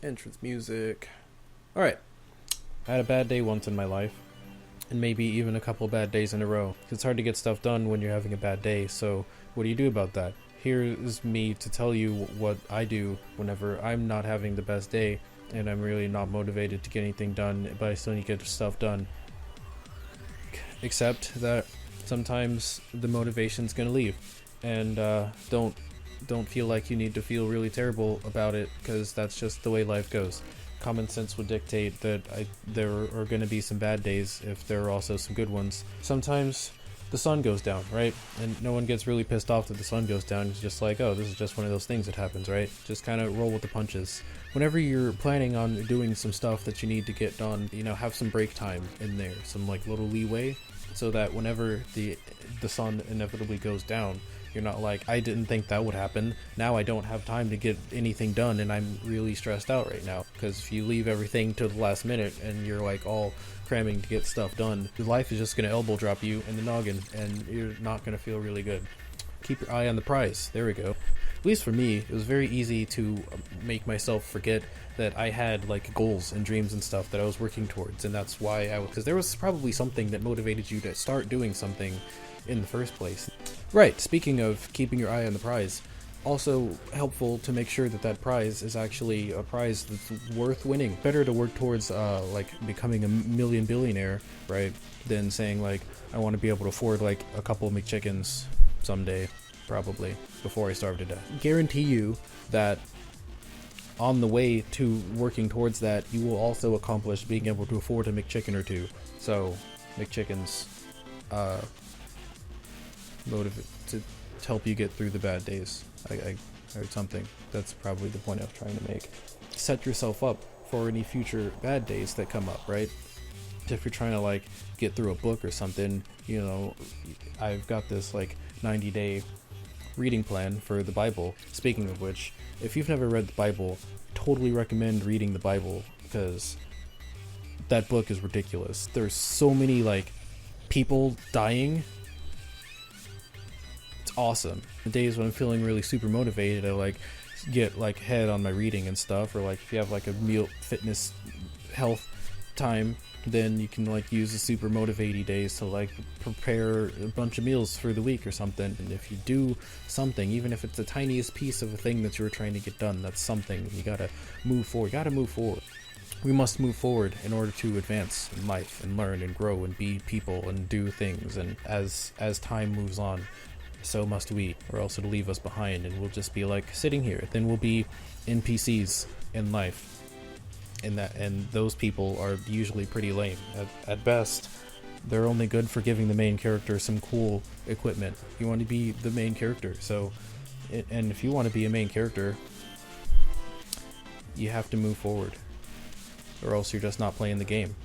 Entrance music. Alright. I had a bad day once in my life, and maybe even a couple bad days in a row. It's hard to get stuff done when you're having a bad day, so what do you do about that? Here is me to tell you what I do whenever I'm not having the best day, and I'm really not motivated to get anything done, but I still need to get stuff done. Except that sometimes the motivation's gonna leave, and don't feel like you need to feel really terrible about it, because that's just the way life goes. Common sense would dictate that there are going to be some bad days if there are also some good ones. Sometimes the sun goes down, right? And no one gets really pissed off that the sun goes down. It's just like, oh, this is just one of those things that happens, right? Just kind of roll with the punches. Whenever you're planning on doing some stuff that you need to get done, have some break time in there, some like little leeway, so that whenever the sun inevitably goes down, you're not like, I didn't think that would happen. Now I don't have time to get anything done, and I'm really stressed out right now. Because if you leave everything to the last minute and you're like all cramming to get stuff done, your life is just going to elbow drop you in the noggin, and you're not going to feel really good. Keep your eye on the prize. There we go. At least for me, it was very easy to make myself forget that I had like goals and dreams and stuff that I was working towards, and that's why because there was probably something that motivated you to start doing something in the first place. Right, speaking of keeping your eye on the prize, also helpful to make sure that that prize is actually a prize that's worth winning. Better to work towards like becoming a million billionaire, right, than saying like, I want to be able to afford like a couple McChickens someday, probably, before I starve to death. Guarantee you that on the way to working towards that, you will also accomplish being able to afford a McChicken or two. So, McChickens, motivate to help you get through the bad days. I heard something. That's probably the point I was trying to make. Set yourself up for any future bad days that come up, right? If you're trying to like get through a book or something, I've got this like 90-day reading plan for the Bible. Speaking of which, if you've never read the Bible, totally recommend reading the Bible, because that book is ridiculous. There's so many like people dying. Awesome. The days when I'm feeling really super motivated, I like get like head on my reading and stuff, or like if you have like a meal fitness health time, then you can like use the super motivating days to like prepare a bunch of meals for the week or something. And if you do something, even if it's the tiniest piece of a thing that you're trying to get done, that's something. You gotta move forward. We must move forward in order to advance in life and learn and grow and be people and do things. And as time moves on, so must we, or else it'll leave us behind and we'll just be like sitting here. Then we'll be NPCs in life, and those people are usually pretty lame at best. They're only good for giving the main character some cool equipment. You want to be the main character, and if you want to be a main character, you have to move forward, or else you're just not playing the game.